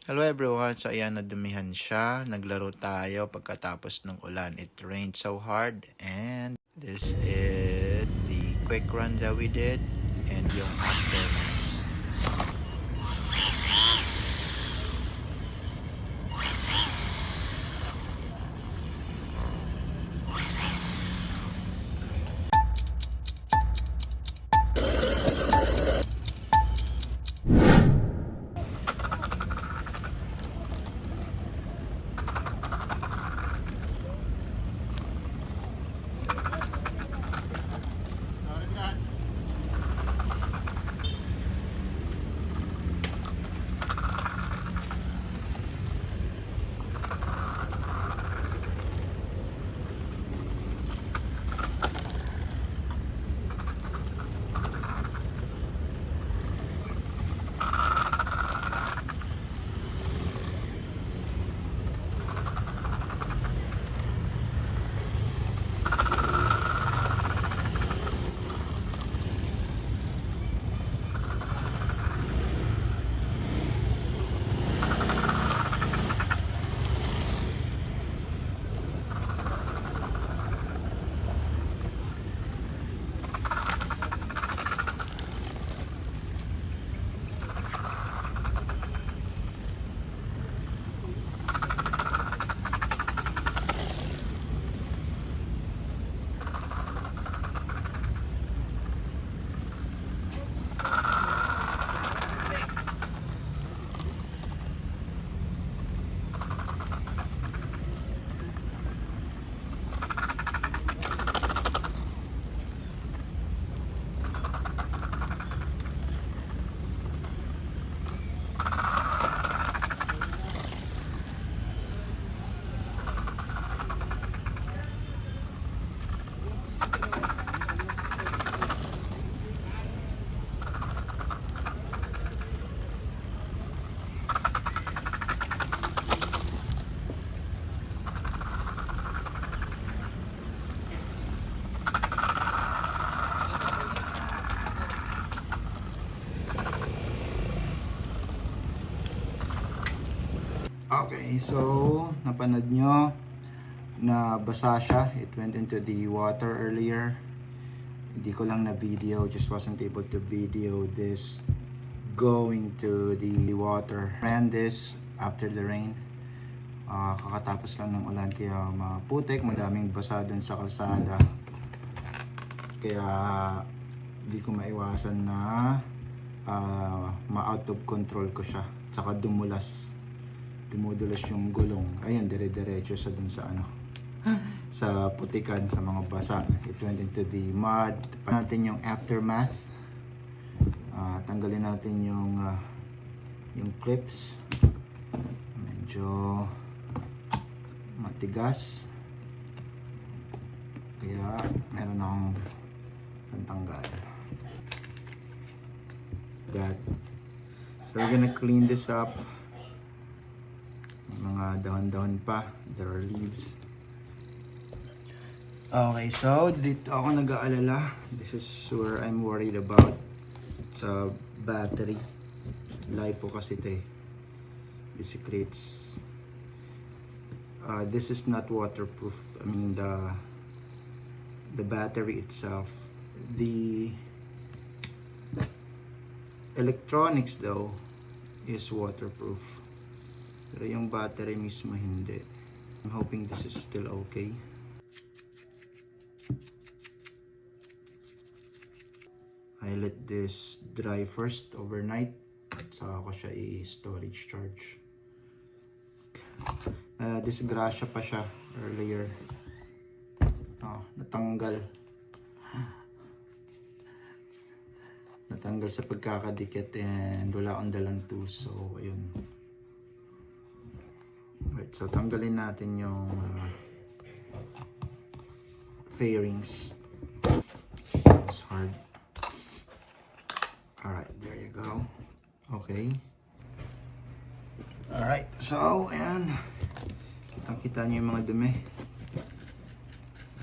Hello everyone, so ayan, nadumihan siya. Naglaro tayo pagkatapos ng ulan. It rained so hard and this is the quick run that we did and yung after. Okay, so napanood nyo na basa siya. It went into the water earlier. Hindi ko lang na video, just wasn't able to video this going to the water. Ran this after the rain. Kakatapos lang ng ulan kaya maputik, madaming basa dun sa kalsada. Kaya hindi ko maiwasan na ma-out of control ko siya. Tsaka dumudulas yung gulong. Ayun, dire-diretso sa dun sa sa putikan, sa mga basa. It went into the mud. Natin yung aftermath. Tanggalin natin yung clips. Medyo matigas. Kaya meron akong pantanggal. So we're gonna clean this up. Mga dahon-dahon pa, there are leaves. Okay, so dito ako nag-aalala. This is where I'm worried about sa battery. LiPo kasi ito eh. Basically it's this is not waterproof. I mean the battery itself. The electronics though is waterproof. Pero yung battery mismo hindi. I'm hoping this is still okay. I let this dry first overnight. Saka ko siya i-storage charge. Disgrasya pa siya earlier. Natanggal. Natanggal sa pagkakadikit and wala akong dalang tools. So ayun. Right, so tanggalin natin yung fairings. It's hard. Alright, there you go. Okay. Alright, so ayan. Kitang-kita nyo yung mga dumi.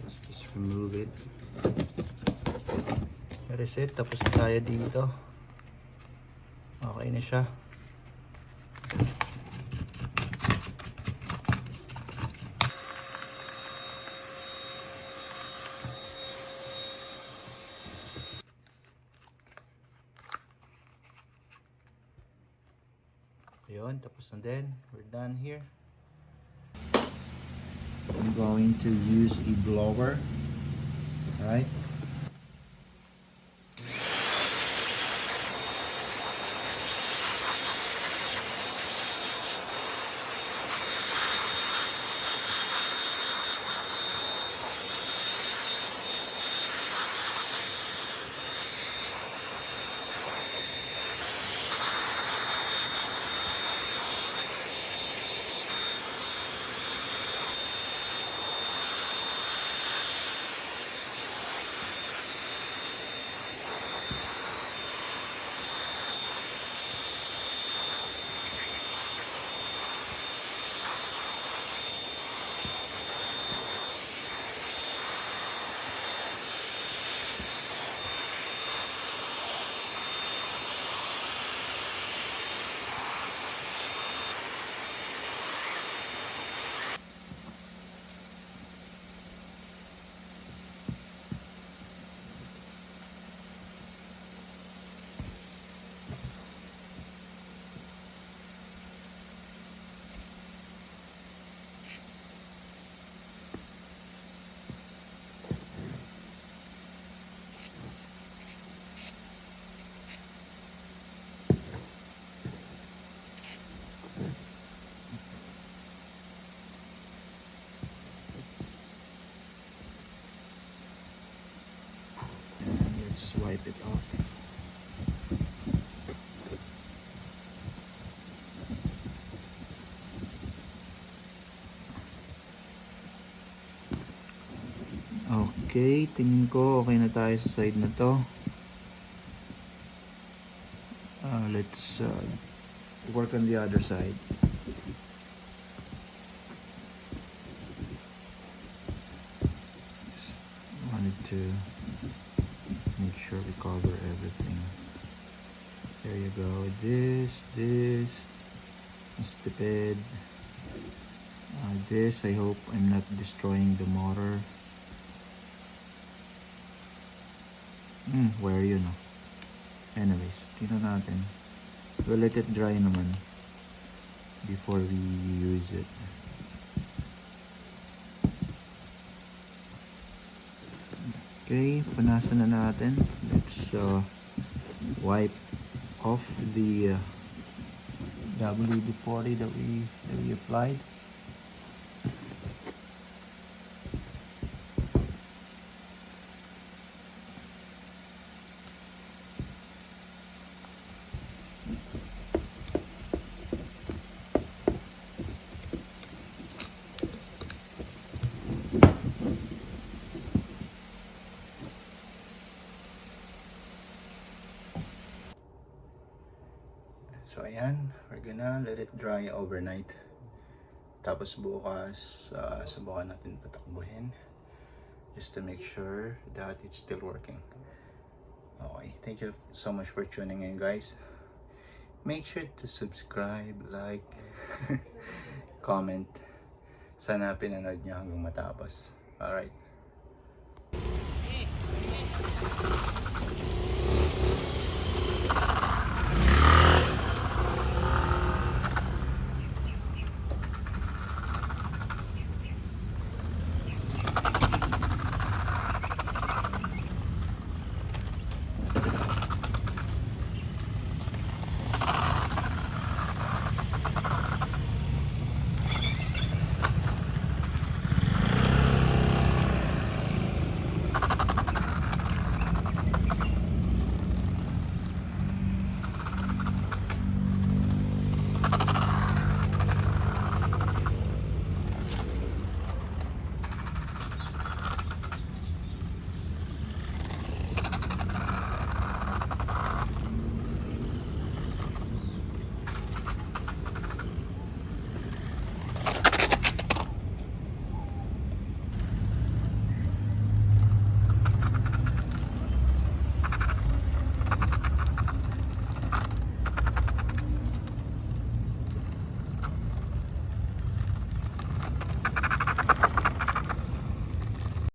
Let's just remove it. Reset, tapos na tayo dito. Okay na siya. Ayun, tapos na din. We're done here. I'm going to use a blower. Alright. Let's wipe it off. Okay, tingin ko okay na tayo sa side na to. Let's work on the other side. Just wanted to make sure we cover everything. There you go. This, stupid. This, I hope I'm not destroying the motor. Where are you no? Anyways, tingnan natin. We'll let it dry naman before we use it. Okay, punasan na natin. Let's wipe off the WD-40 that we applied. So ayan, we're gonna let it dry overnight. Tapos bukas, subukan natin patakbuhin. Just to make sure that it's still working. Okay, thank you so much for tuning in, guys. Make sure to subscribe, like, comment. Sana pinanood nyo hanggang matapos. Alright.